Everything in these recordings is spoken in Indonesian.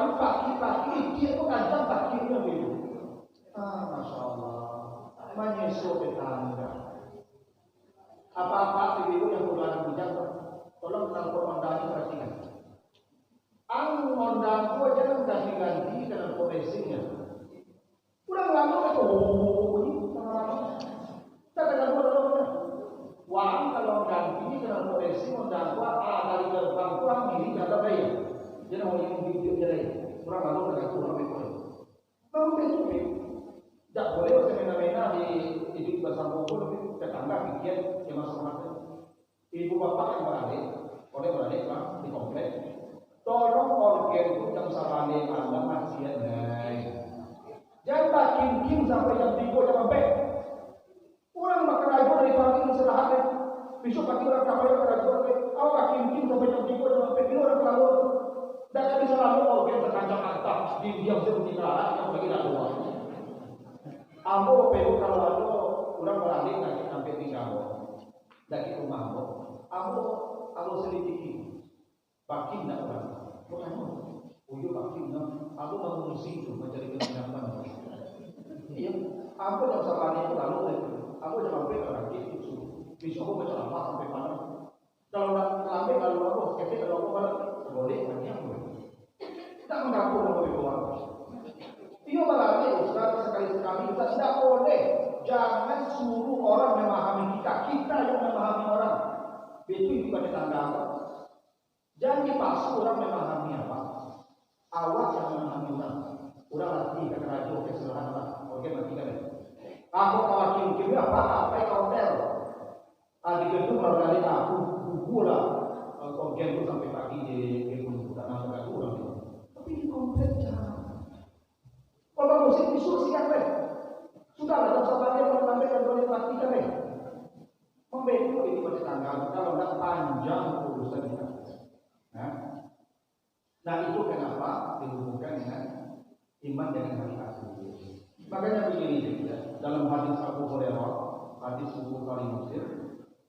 Tapi pagi-pagi dia itu kadang paginya itu. Masya Allah. Menyusul tetangga. Apa-apa ibu yang bulan bujang, tolong telepon ondanya perhatikan. Ondang gua jangan kasih ganti dengan potensinya. Kurang lama itu, ini kita kena bodohnya. Wah, kalau ganti dengan potensi ondang gua dari gerbang gua ini kata bayar. Jadi mau yang video jadi kurang lama dengan kurang itu. Kamu besok tidak boleh semena-mena di hidup bersama pun tetangga pikir yang masuk-masuk. Ibu bapak yang berada, oleh berada kan di komplek. Tolong organ itu yang sarane anda masih ada. Jangan kim sampai jam 3 jam sampai. Orang makan aja dari pagi istirahat. Besok pagi orang kapal pada jual. Awak kim sampai jam 3 jam sampai. Ini orang lalu. Dan bisa lalu organ terkancang atap di diam seperti kerana yang bagi dah luar. Ambo perlu kalau lalu orang beralih nanti sampai 3 dari rumah ambo selidiki bakin nak orang bukan uyu bakin nak ambo mengungsi itu mencari kebenaran. Iya, ambo dah sabarnya itu lalu ambo jangan sampai orang itu bisa ambo berceramah sampai mana. Kalau lambe kalau ambo ketik kalau ambo malah boleh banyak tak mengaku nama berdoa. Ia berarti Ustaz sekali-sekali kita tidak boleh. Jangan suruh orang memahami kita. Kita yang memahami orang. Itu pada tanda apa? Jangan dipaksa orang memahami apa. Awak yang memahami orang. Orang latih ke radio kesalahan lah. Oke, nanti kan. Aku kawat kim apa yang kau tel? Adik itu kalau dari aku buku lah. Kau game sampai pagi di game dan apa kurang. Tapi di komplek jangan. Kalau musik disuruh siap sudah ada sabarnya menyampaikan oleh praktikan membeku ini pada tanggal kalau tidak panjang urusannya. Nah itu kenapa dihubungkan dengan iman dengan hari akhir. Makanya begini ya, dalam hadis Abu Hurairah, hadis Bukhari Muslim,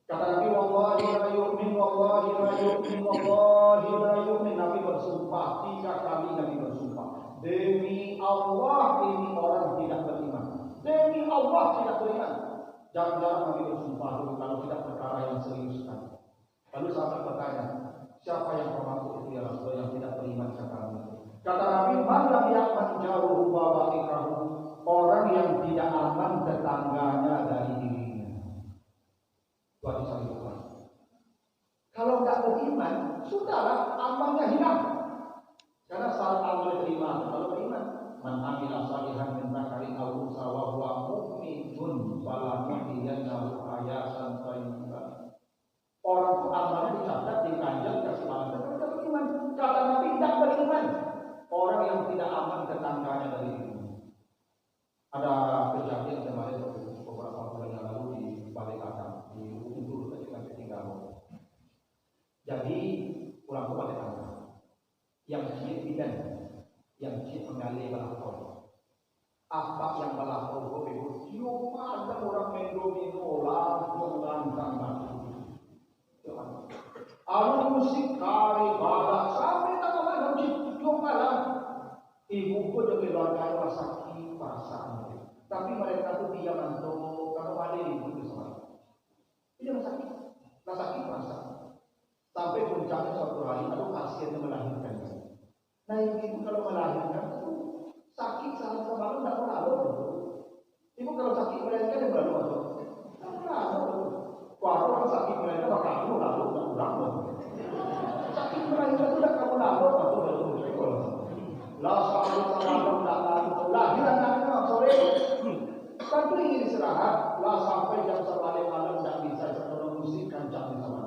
kata Nabi wallahi la yu'min wallahi la yu'min wallahi la yu'min. Nabi bersumpah 3 kali Nabi bersumpah. Demi Allah ini orang tidak beriman. Demi Allah tidak beriman. Jangan-jangan Nabi bersumpah dulu kalau tidak perkara yang serius kan. Lalu sahabat bertanya, siapa yang termasuk itu ya Rasul yang tidak beriman sekarang itu? Kata Nabi, man lam ya'man jauhu wa wa'ikrahu. Orang yang tidak aman tetangganya dari dirinya. Itu hadis Sahih Bukhari. Kalau tidak beriman, sudahlah amannya hilang. Karena syarat amal terima, kalau beriman, man amila salihan min dzakarin aw unsa wa huwa mu'minun falanuhyiyannahu hayatan thayyibah. Orang itu amalnya dicatat, dikanjal, kasih malam dan tidak beriman. Kata Nabi tidak beriman. Orang yang tidak aman tetangganya dari dirinya. Ada kejadian kemarin beberapa bulan yang lalu di Balikpapan, di Undur tadi kan tinggal. Jadi pulang ke Balikpapan. Yang cik bidan, yang cik mengalih balakon. Apa yang balakon itu itu cium ada orang mendomino langsung langkang mati. Alu musik kari balak sampai tak malam cium malam. Ibu pun jadi keluarga sakit perasaan. Tapi mereka tu diam untuk kalau ada ibu di sana. Tidak sakit, tak sakit perasaan. Sampai puncaknya suatu hari lalu pasien melahirkan. Nah ibu kalau melahirkan itu sakit saat semalam tidak berlalu. Ibu kalau sakit melahirkan yang berlalu atau berlalu. Kalau orang sakit melahirkan maka kamu lalu tidak berlalu. Sakit melahirkan itu tidak kamu lalu atau berlalu. Lah selalu semalam tidak lalu. Lahiran anaknya sore. Tentu ingin istirahat. Lah sampai jam 1 malam tidak bisa setelah musik kancang di sana.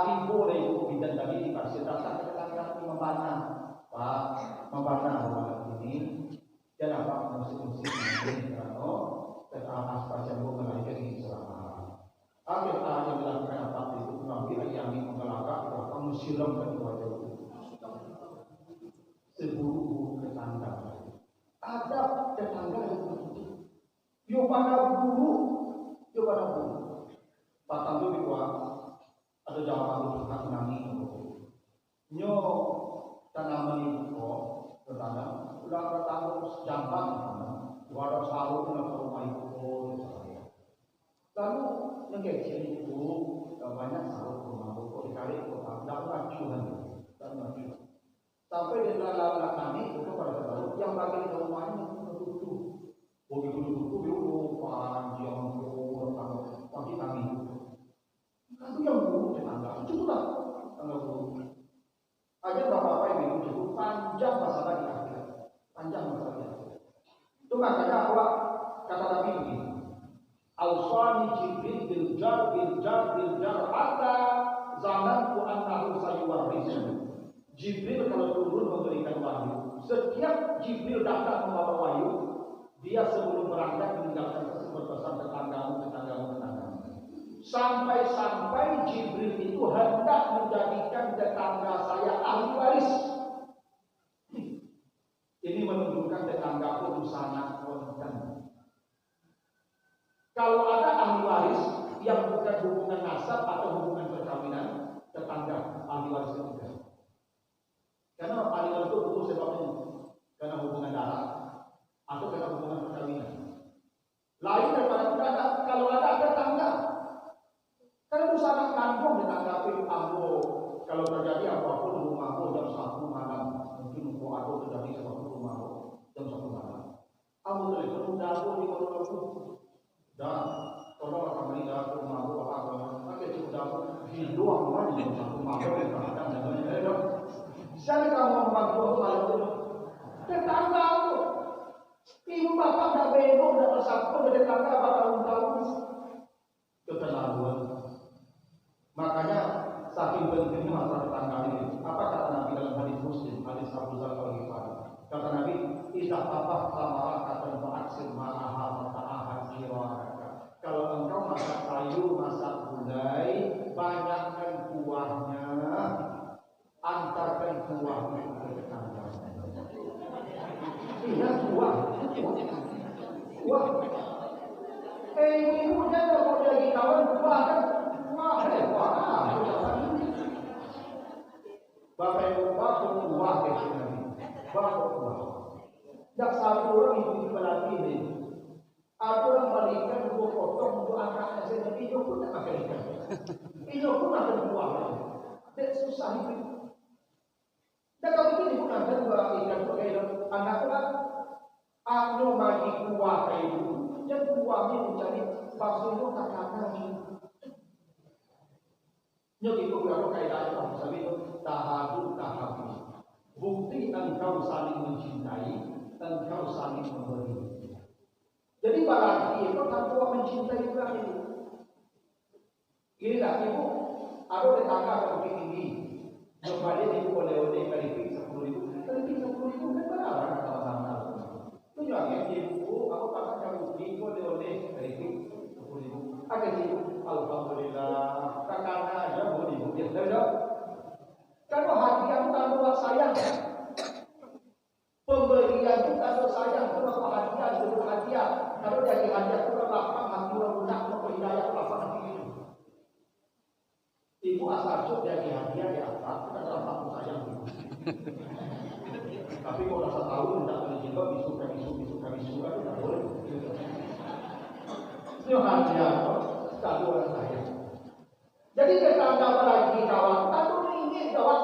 Ibu ibu bidan tadi dikasih datang ke tetangga mempanah. Pak, mempanah malam ini. Dan apa musik-musik ini karena aspal yang melahirkan ini selama. Akhir yang dilakukan apa itu mengambil yang mengelakar apa musiram kedua itu. Seburu tetangga. Ada tetangga yang begitu. Yo pada buru, yo pada buru. Patang tu dikuat. Ada jawaban untuk aku nami. Nyo tanaman itu kecil itu banyak sahur rumah pokok dikali kota, tidak ngacuhan, tidak ngacuhan. Sampai di dalam kami itu pada tahu yang bagi ke rumahnya tutup. Begitu tutup itu panjang pagi kami. Itu yang buruk tetangga, cukuplah tangga buruk. Aja bapak-bapak yang bingung cukup panjang masalah di akhirat, panjang masalah di akhirat. Itu makanya awak kata Nabi begini. Awsani Jibril biljar hatta zanantu annahu sayuwarrisu. Jibril kalau turun memberikan wahyu, setiap Jibril datang membawa wahyu, dia sebelum berangkat meninggalkan pesan tetanggamu. Sampai Jibril itu hendak menjadikan tetangga saya ahli waris. Ini menunjukkan tetangga itu sangat rentan. Kalau ada ahli waris yang bukan hubungan nasab atau hubungan perkawinan, tetangga ahli waris itu. Karena ahli waris itu butuh sebabnya, karena hubungan darah atau karena hubungan perkawinan. Lain daripada tidak ada, kalau ada tetangga. Karena itu sangat tanggung ditanggapi ambo. Kalau terjadi apapun di rumahmu jam 1 malam, mungkin untuk aku terjadi sesuatu rumahmu jam 1 malam. Ambo telepon dapur di kolom dan tolong kami dapur rumahmu apa pakai cukup dapur di doang lagi jam 1 malam dan siapa kamu membantu malam itu? Tetangga aku. Ibu bapak dah bengong dah bersatu dengan tetangga bertahun-tahun. Keterlaluan. Makanya saking pentingnya masalah tetangga ini. Apa kata Nabi dalam hadis Muslim, hadis Abu Dzar Al-Ghifari? Kata Nabi, "Idza tafaqa ma'akatan fa'aksir ma'aha ta'ahad jiraka." Kalau engkau masak sayur, masak gulai, banyakkan kuahnya, antarkan kuahnya ke tetangga. Iya, kuah. Ibu jangan mau jadi kawan kuah kan? Bapak ibu kuah kecil bapak kuah. Tak satu orang ibu berarti ini. Ada orang balikan dua potong untuk anaknya sendiri. Ibu pun tak makan ikan. Ibu pun makan kuah. Tak susah itu. Dan kalau itu ibu makan dua ikan untuk anak kan. Aku bagi kuah kayak itu. Dan kuahnya mencari bakso itu tak kata. Jadi itu kalau kaidah itu sabi itu tahadu tahabi. Bukti engkau saling mencintai, engkau saling memberi. Jadi berarti itu tanpa mencintai juga itu. Gini lah ibu, ada tetangga yang tinggi, kembali ibu oleh-oleh keripik 10.000, keripik 10.000 kan berapa kata orang? Itu juga ibu, aku pakai kamu ibu oleh-oleh keripik 10.000. Agak ibu, alhamdulillah. Karena aja boleh dibuat, tidak? Kalau hadiah itu tanpa buat sayang, pemberian itu tanpa sayang, kalau hadiah itu hadiah, kalau dari hadiah itu lapang, hati orang lunak, hidayah lapang hati itu. Ibu asal cuk dari hadiah di atas, kita dalam waktu sayang. Tapi kalau rasa tahu tidak boleh juga bisu, kan tidak boleh. Itu hadiah, tak boleh sayang. Jadi tetangga lagi kawan, tak ingin kawan.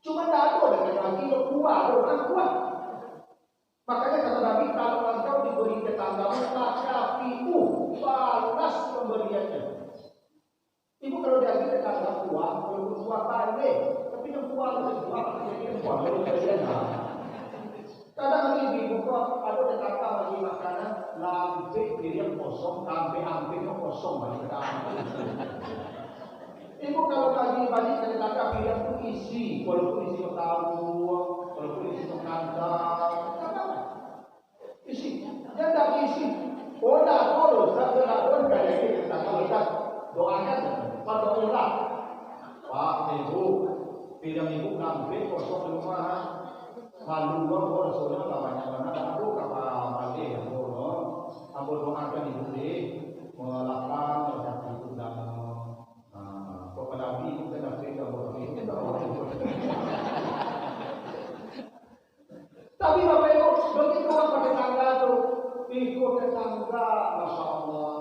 Cuma tak ada lagi kuah, orang kuah. Makanya kata Nabi, kalau engkau diberi tetanggamu, maka itu balas pemberiannya. Ibu kalau dia tetangga kuah, kalau kuah balik, tapi yang kuah itu kuah kadang ibu kok ada tetangga bagi makanan, lampe piring kosong, ampe-ampenya kosong bagi tetangga. Ibu kalau bagi ke tetangga piring itu isi, walaupun isi tahu, walaupun isi kantang, isi. Dia tak isi. Bodoh terus, tak boleh kayak gitu tetangga kita doakan, pada doa. Pak ibu, piring ibu lampe kosong di rumah. Malu dong, kalau Rasulullah banyak banget. Aku kapal balik, aku doakan ibu deh, melapang rezeki itu dan kepada Nabi itu kena cerita bahwa itu tapi bapak ibu begitu apa tetangga tuh ikut tetangga, masya Allah.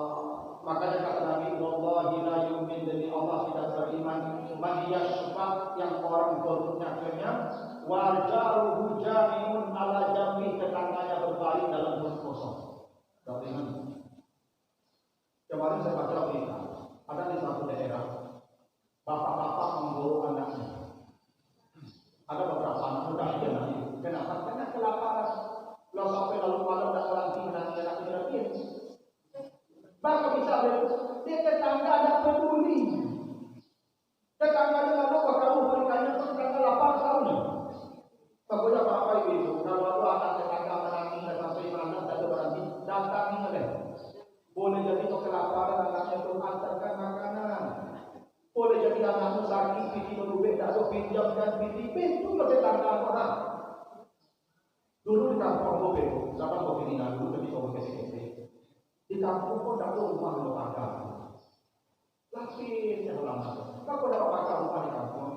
Makanya kata Nabi Madiyasfat yang orang golputnya kenyang, warjaruhu jamiun ala jambi, tetangganya berbaring dalam perut kosong. Kemarin saya baca berita, ada di satu daerah, bapak-bapak membawa anaknya. Ada beberapa anak muda dia nanti. Kenapa? Karena kelaparan. Kalau sampai lalu malam dan nanti menangi anak-anaknya. Maka bisa dia tetangga ada peduli. Tetangganya lalu kamu berikannya itu tetangga lapar tahun. Pokoknya apa itu? Kalau anak tetangga menangi dan sampai malam dan berhenti, datangi mereka. Boleh jadi kelaparan anaknya itu antarkan makanan. Boleh jadi anakmu sakit, piti berubah, tak ada pinjam dan piti pintu ke tetangga orang. Dulu di kampung Bobe, zaman Bobe ini dulu ketika Bobe sekete. Di kampung pun tak ada rumah lembaga. Lapis yang lama. Kau dah lembaga rumah di kampung.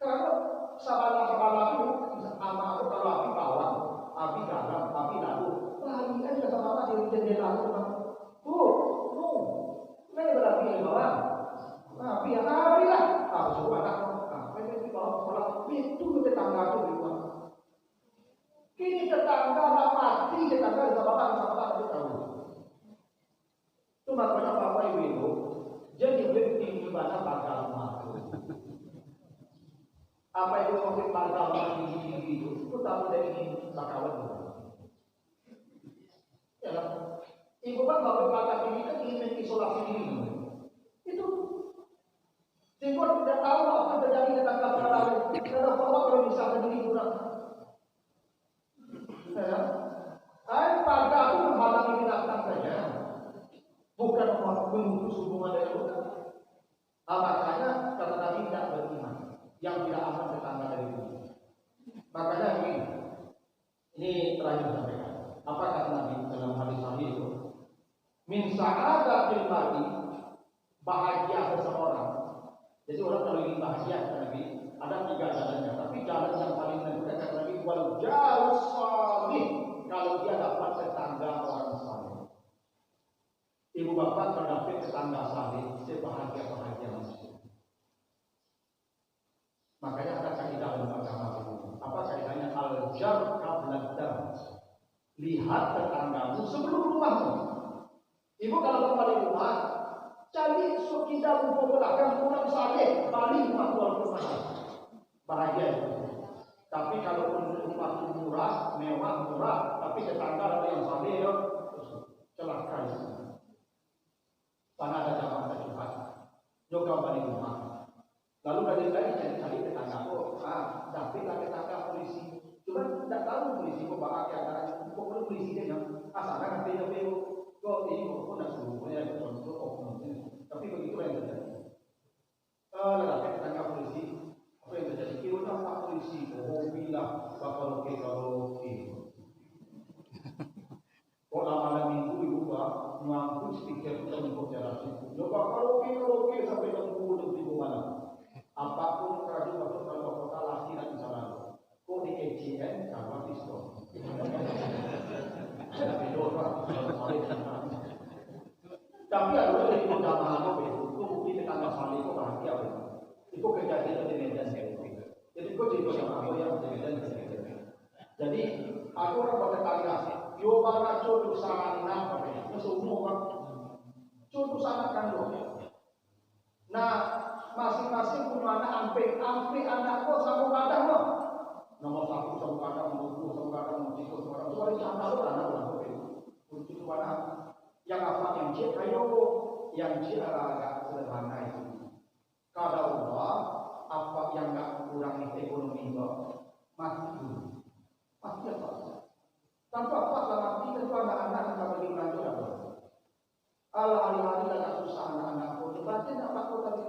Karena sabana itu, ama aku kalau api bawang, api garam, api lalu, lari aja sama di jendela rumah. Ini berarti yang bawang. Nah, biar hari lah. Harus anak. Ini kalau sekolah itu tetangga itu di rumah. Kini tetangga mati, tetangga bisa bapak itu tahu. Itu makanya bapak ibu jadi berarti gimana bakal mati. Apa itu maksud bakal mati itu? Itu tahu dari bakawan. Ya lah. Ibu bapak bakal ini kan ingin isolasi diri. Itu sehingga tidak tahu apa yang terjadi di tetangga lain. Karena kalau bisa sendiri kurang. Pada itu menghalangi binatang saja, bukan memutus hubungan dengan Tuhan. Makanya kata Nabi tidak beriman, yang tidak aman tetangga dari Tuhan. Makanya ini terakhir sampaikan. Apa kata Nabi dalam hadis sahih itu? Min sa'adatil mar'i, bahagia seseorang. Jadi orang kalau ingin bahagia kata Nabi, ada 3 jalannya. Tapi jalan yang paling menentukan kata Nabi, wal jarus salih, kalau dia dapat tetangga orang saleh. Ibu bapak mendapat tetangga saleh, sebahagia-bahagia manusia. Makanya ada kaidah dalam agama itu. Apa kaidahnya? Al-jar qabla dar. Lihat tetanggamu sebelum rumahmu. Ibu kalau kembali rumah, cari sekitar rumah belakang orang saleh, balik rumah tuan rumah. Bahagia itu. Tapi kalau rumah itu murah, mewah, tapi tetangga ada yang saleh, celaka itu. Karena ada jamaah terlibat. Juga balik rumah. Lalu dari cari tetangga, dapatlah tetangga polisi. Cuma tidak tahu polisi kok bahagia antara pokoknya polisi dia yang asalkan nanti dia kok ini kok nak suruh ya contoh kok tapi begitu yang terjadi. Dapat tetangga polisi, apa yang terjadi? Kira Pak polisi, bilang bakal oke. Kok malam minggu ibu pak mampu speaker kita mengkomunikasi. Bakal oke sampai jam 10 malam. Apapun kerajaan kalau kota laki dan sana. Kok di ATM sama diskon. Tapi ada dari jamaah apa itu bukti tetangga saleh kok bahagia apa itu kejadian di Medan jadi kok jadi jamaah yang di Medan. Jadi aku orang bertetangga yo mana contoh sana apa itu semua contoh sana kan nah masing-masing punya anak ampe anak kok sama kadang loh nomor 1 sama kadang nomor 2 sama kadang nomor 3 sama kadang soalnya jangan tahu anak itu mana yang apa yang cek ayo yang cek agak sederhana itu kalau Allah apa yang nggak kurang itu ekonomi itu mati dulu mati apa tanpa apa mati tentu anak-anak kita bagi lanjut apa hari-hari agak susah anak-anak pun berarti nak takut tadi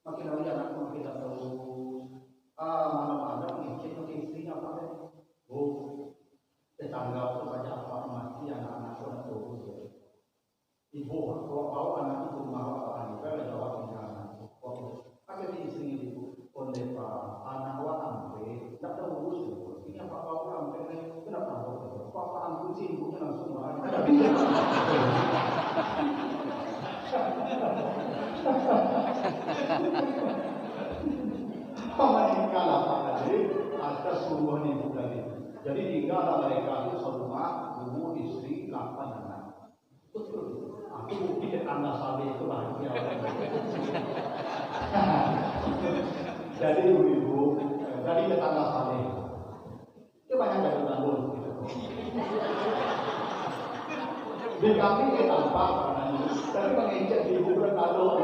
makin hari anak pun kita terus malam-malam ngecek ke istrinya apa deh tetangga pun banyak apa mati anak-anak pun terus ibu bawa anak itu mau apa nih jawab anak ada di sini ibu oleh pak anak ampe tak tahu urus ini apa ampe kenapa papa ampe sih ibunya langsung marah Jadi tinggal mereka itu serumah, ibu, istri, 8 anak. Betul. Aku bukti tetangga Saleh itu bahagia. Jadi ibu-ibu, jadi tetangga Saleh itu banyak dari gandul. Di kami kita tampak karena tapi mengejar di ibu berkado.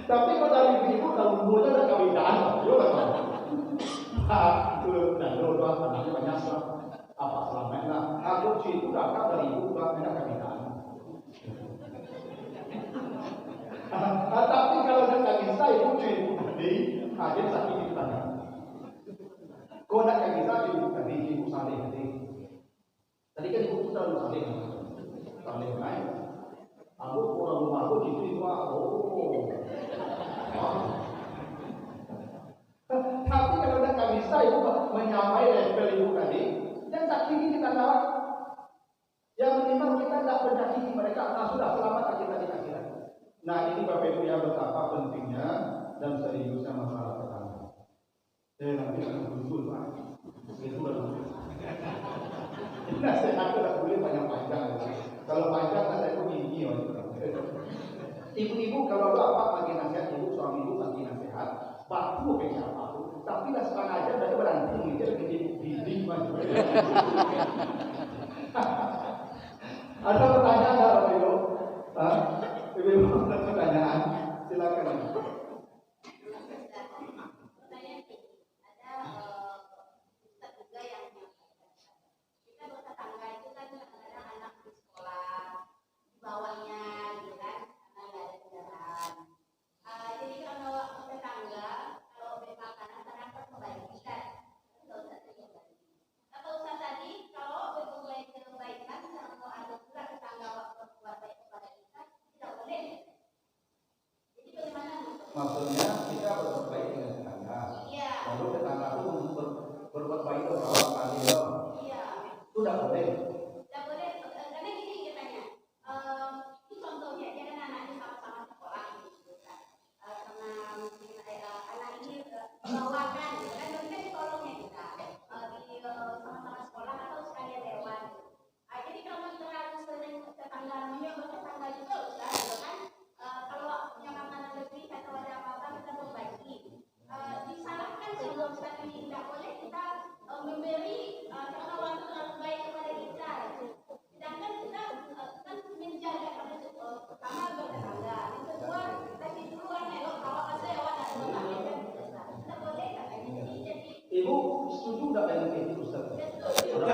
Tapi kalau dari ibu kalau ibunya ada kawinan, juga kan? Itu gandul doang, anaknya banyak lah. Apa selamanya? Aku sih itu datang dari ibu kan ada kawinan. Tapi kalau nak bisa ibu ibu tadi, ada sakit di tangan. Kau nak bisa ibu tadi, ibu Saleh tadi. Tadi kan ibu selalu Saleh naik. Aku pulang rumah aku gitu Tapi kalau nak bisa ibu menyamai level ibu tadi, dan sakit kita tahu. Yang minimal kita tidak menyakiti mereka. Sudah selamat kita di akhirat. Nah ini Bapak Ibu yang betapa pentingnya dan seriusnya masalah tetangga. Nanti akan muncul Pak. Itu baru. Nasihat tidak boleh panjang-panjang. Kalau panjang nasihat itu gini. Ibu-ibu kalau bapak bagi nasihat ibu, suami ibu bagi nasihat, baku ke siapapun. Tapi tidak sengaja dari berhenti ngejar ke dinding macam. Ada pertanyaan nggak Bapak Ibu? Ibu ada pertanyaan? Silakan. Maksudnya kita berbuat baik dengan tetangga. Lalu tetangga itu berbuat baik dengan orang lain. Itu tidak boleh. Tidak boleh. Karena gini katanya. Itu contohnya dia kan anaknya sama-sama sekolah gitu kan. Karena mungkin anak ini bawakan gitu kan. Mungkin ditolongnya kita di sama-sama sekolah atau sekalian lewat. Jadi kalau terlalu sering tetangga menyebut tetangga juga usah gitu kan. Kalau punya makanan lebih atau ada apa-apa kita berbagi. Disalahkan sebelum saat ini tidak boleh kita memberi karena waktu terlalu baik kepada kita. Sedangkan kita kan menjaga pertama bertetangga, yang kedua kasih keluar elok kalau ada yang ada kita boleh katanya. Jadi ibu setuju tidak dengan itu Ustaz? Betul.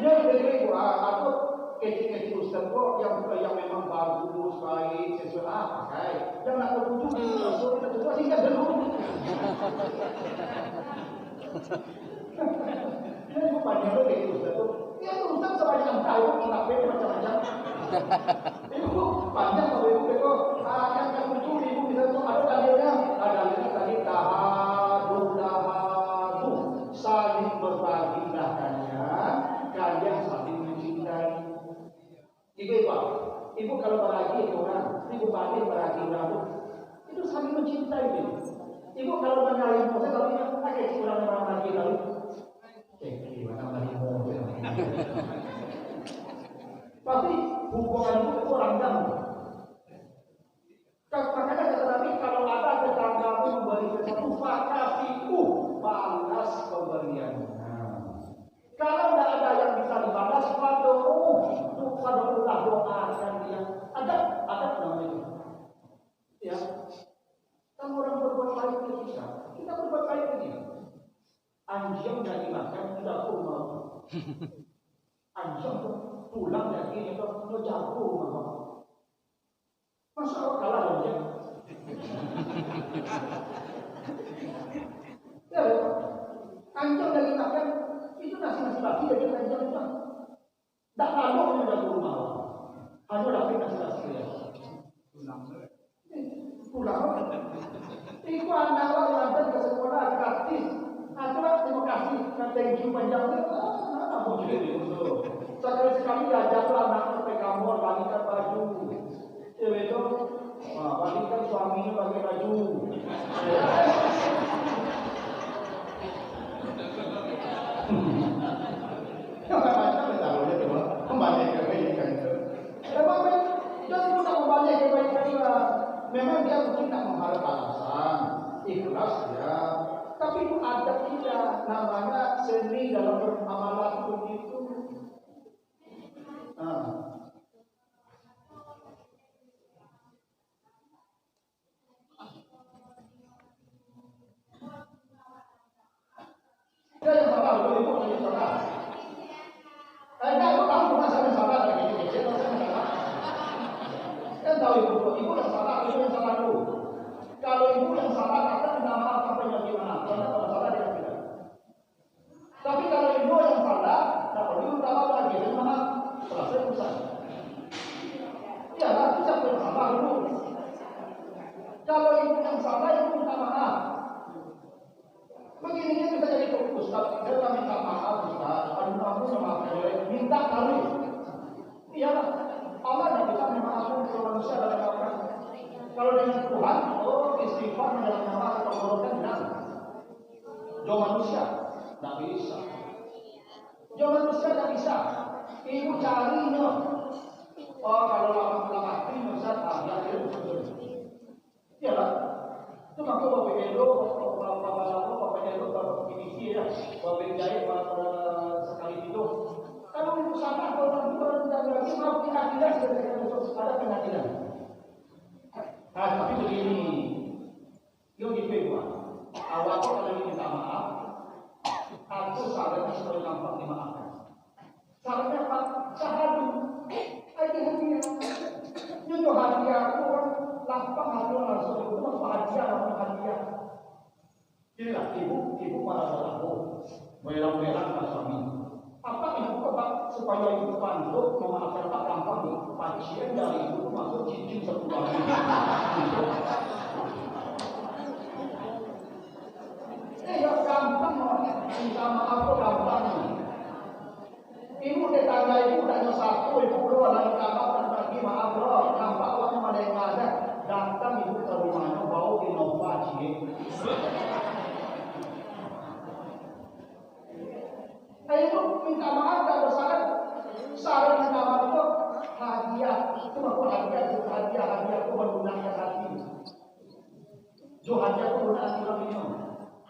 Ya begitu aku kecil-kecil Ustaz kok yang memang bagus baik sesuai pakai yang nak berkunjung itu singkat dulu. Ya panjang begitu Ustaz tuh. Ya Ustaz sebanyak tahu kita macam-macam. Ibu panjang kalau ibu itu yang berkunjung ibu bisa tuh ada dalilnya tadi tahadu saling berbagi dahannya. Kalian saling mencintai. Ibu kalau berbagi ke orang, ibu bagi berbagi orang itu saling mencintai. Ibu kalau menyalin proses kalau dia pakai orang lagi lalu, gimana lagi mau? Tapi hubungan itu orang dalam. Makanya kata Nabi kalau ada tetanggamu memberi sesuatu, fakasiku balas pemberiannya. Kalau tidak ada yang bisa dibalas, padulah doakan dia. Ada namanya itu. Ya. Kalau orang berbuat baik ke kita berbuat baik ke dia. Anjing yang dimakan tidak rumah. Anjing tulang daging itu jago rumah. Masa Allah kalah anjing? Ya, anjing yang dimakan itu nasi lagi dari anjing itu. Tak lalu sudah rumah. Hanya dapat nasi ya. Pulang. Itu anak yang ada ke sekolah gratis. Aturan terima kasih. Thank you panjang. Sekali ajarlah anak sampai kamu bagikan baju. Itu bagikan suami. ibu yang salah, ibu yang salah dulu. Kalau ibu yang salah, kata minta maaf sampai bagaimana? Karena kalau salah dia tidak. Tapi kalau ibu yang salah, tak perlu minta maaf lagi. Minta maaf, selesai urusan. Ya, nanti siapa yang salah dulu. Kalau ibu yang salah, ibu minta maaf. Begini bisa jadi fokus. Ustaz, saya minta maaf Ustaz. Aduh, aku maaf ya. Minta kali. Iyalah. Allah tidak bisa memaafkan seorang manusia dalam apa. Kalau dengan Tuhan, istighfar mendalam maaf penggorokan tidak. Jo manusia tidak bisa. Jo manusia tidak bisa. Ibu carinya. Kalau lama ini Ustaz, ya iyalah. Itu maka Bapak Elo, Bapak Elo, Bapak Kimisi ya, Bapak Jaya, Bapak sekali itu. Kalau itu sama, kalau tidak lagi mau pengadilan, ada pengadilan. Nah, tapi begini, yang kedua, awal kalau minta maaf, aku sarannya supaya gampang dimaafkan. Sarannya apa? Sahadu, hadiah. Jujur hadiah aku kan lapang hadiah langsung itu masuk hadiah langsung hadiah. Inilah ibu marah aku, merah-merah suami. Apa ibu kata supaya ibu bantu memaafkan Pak gampang nih? Pasien dari ibu masuk cincin 10 hari. Ya gampang minta maaf kok gampang. Ibu tetangga ibu hanya satu, ibu keluar dari kamar dan pergi maaf loh, nampak uangnya ada yang ada. Datang ibu ke rumahnya bau inovasi. Ibu minta maaf dan bersalah. Saran minta maaf itu hadiah. Itu aku hadiah aku menggunakan hati. Jo hadiah aku menggunakan hati minum.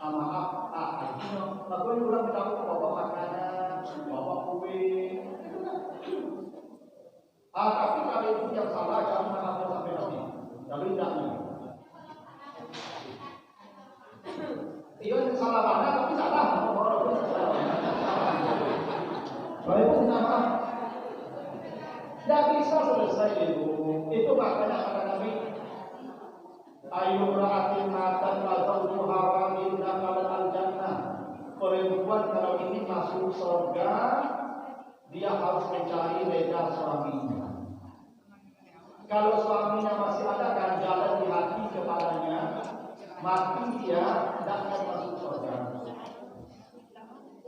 Maaf, akhirnya. Aku ulang minta aku bawa makanan, bawa kue. Tapi kalau itu yang salah jangan maaf sampai nanti. Tapi tidak. Iya salah mana tapi salah. Kalau itu minta maaf. Tidak bisa selesai itu. Itu makanya kata Nabi. Ayu ra'atin matan lazauju hawamin dakalan al-jannah. Perempuan kalau ini masuk surga, dia harus mencari reda suaminya. Kalau suaminya masih ada ganjalan di hati kepadanya, mati dia tidak akan masuk surga.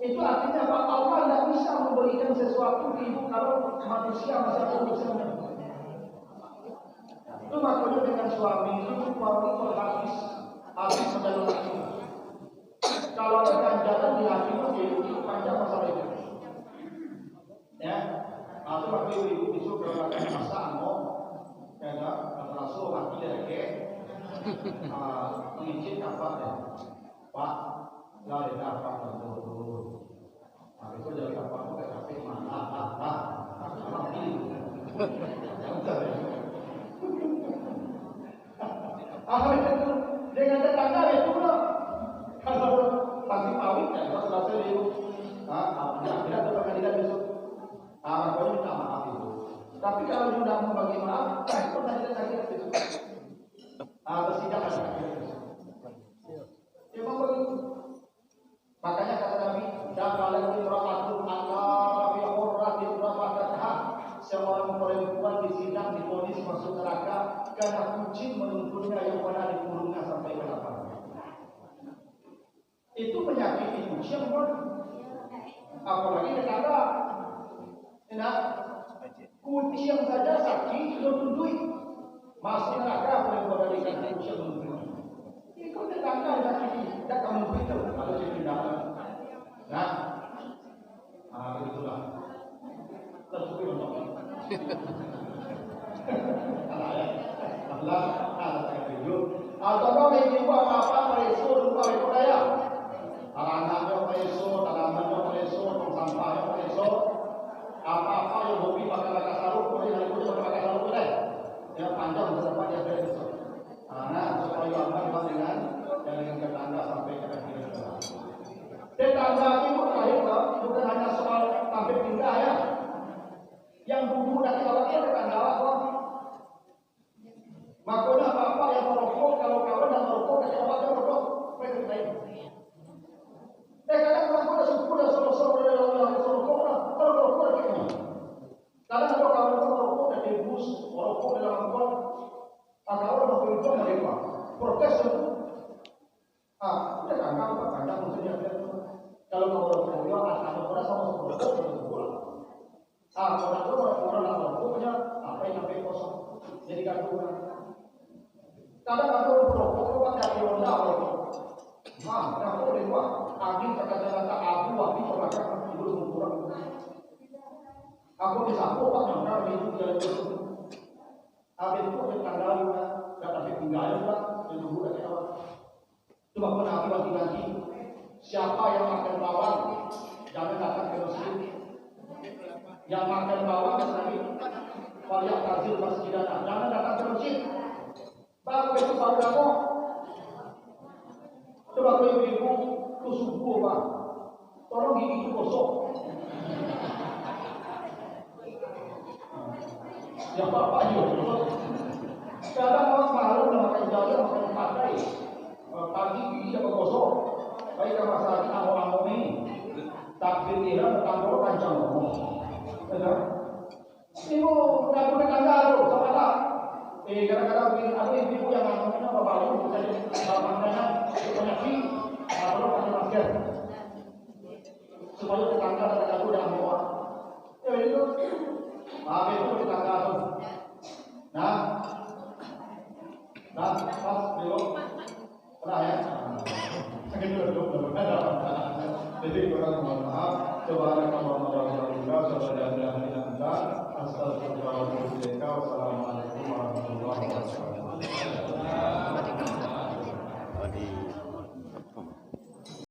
Itu artinya Pak Allah tidak bisa memberikan sesuatu di ibu kalau manusia masih ada urusannya. Itu makanya dengan suami itu suami habis menjalur hati. Kalau ada ganjalan di hati itu panjang masalah itu. Ya, atau waktu ibu disuruh berlakukan masa mau, ya kan, langsung hati lagi, mengizin apa ya, Pak, nggak ada apa dulu. Habis itu dari apa tuh kayak capek mana, sama ini. Apa itu? Dengan tetangga itu loh. Kalau pasti pawit ya, kalau selesai itu, tidak ada pengadilan besok. Kalau minta maaf itu. Tapi kalau sudah membagi maaf, itu pengadilan lagi besok. Bersidang ada. Memang begitu. Makanya kata Nabi, "Dakhala imra'atun an-nar fi hurratin rafatha." Seorang perempuan disidang divonis masuk neraka karena kucing menuntunnya yang pernah dikurungnya sampai ke lapar. Itu menyakiti kucing pun. Apalagi tetangga. Enak. Kucing saja sakit sudah tuntui. Masuk neraka perempuan dari kata kucing menuntunnya. Itu tetangga sakit. Tidak kamu begitu kalau dipindahkan. Nah, begitulah. Terus untuk atau kau ingin buat apa meresu lupa itu daya. Anak-anaknya meresu, tanamannya meresu, tong sampahnya meresu. Apa-apa yang hobi pakai pakai sarung, boleh hari itu pakai sarung boleh. Yang panjang berapa dia meresu. Nah, supaya aman dengan tetangga sampai ke akhir. Tetangga itu terakhir bukan hanya soal tampil pindah ya. Yang bumbu dari awalnya bungkus rokok dalam angkot, ada orang mau kerja mereka protes itu. Udah kandang maksudnya. Kalau mau rokok ya, atau orang sama rokok berbulan. Kalau orang rokoknya apa yang sampai kosong, jadi gantungan. Kadang kalau rokok kan dari Honda rokok. Rokok dewa, angin kata-kata abu, api terbakar belum kurang. Aku disapu pak nyangka itu jalan terus. Habis itu bertanggal juga, tapi tinggal juga itu bukan apa. Coba pun aku ganti. Siapa yang makan bawang jangan datang ke masjid. Yang makan bawang tadi varian tajil masjid jangan datang ke masjid. Baru besok baru datang. Coba kalau ibu subuh pak, tolong gigi itu kosong. Ya bapak juga. Kadang orang malu udah makan jauh, makan pakai. Pagi gigi dapat kosong. Baik kalau masalah kita mau ini, takdir dia bertanggung kancang ngomong. Ibu nggak boleh kandang sama tak. Kadang-kadang ada ibu yang ngomongnya apa baru jadi makanan penyakit, kalau pakai masker supaya tetangga tetangga udah muat. Ya itu. Itu tetangga tuh. Nah, pas belum pernah ya. Jadi kurang mohon maaf. Subhanallah Wassalamualaikum warahmatullahi wabarakatuh.